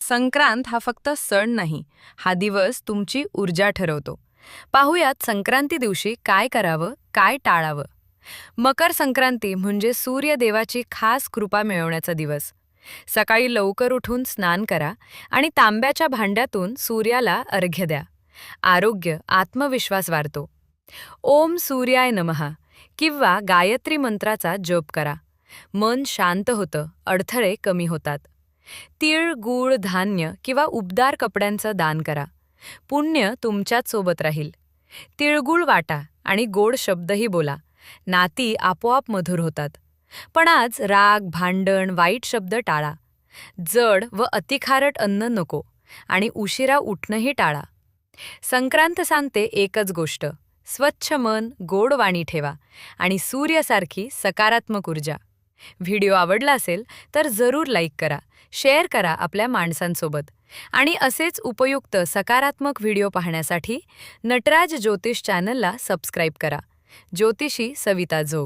संक्रांत हा फक्त सण नाही, हा दिवस तुमची ऊर्जा ठरवतो. पाहुयात संक्रांती दिवशी काय करावं, काय टाळावं. मकर संक्रांती म्हणजे सूर्यदेवाची खास कृपा मिळवण्याचा दिवस. सकाळी लवकर उठून स्नान करा आणि तांब्याच्या भांड्यातून सूर्याला अर्घ्य द्या. आरोग्य, आत्मविश्वास वाढतो. ओम सूर्याय नमः किंवा गायत्री मंत्राचा जप करा. मन शांत होतं, अडथळे कमी होतात. तीळ, गूळ, धान्य किंवा उबदार कपड्यांचं दान करा. पुण्य तुमच्याच सोबत राहील. तिळगुळ वाटा आणि गोड शब्दही बोला. नाती आपोआप मधुर होतात. पण आज राग, भांडण, वाईट शब्द टाळा. जड व अतिखारट अन्न नको आणि उशिरा उठणंही टाळा. संक्रांत सांगते एकच गोष्ट: स्वच्छ मन, गोड वाणी ठेवा आणि सूर्यासारखी सकारात्मक ऊर्जा. व्हिडिओ आवडला असेल तर जरूर लाईक करा, शेअर करा आपल्या माणसांसोबत. आणि असेच उपयुक्त सकारात्मक व्हिडिओ पाहण्यासाठी नटराज ज्योतिष चॅनलला सबस्क्राईब करा. ज्योतिषी सविता जोग.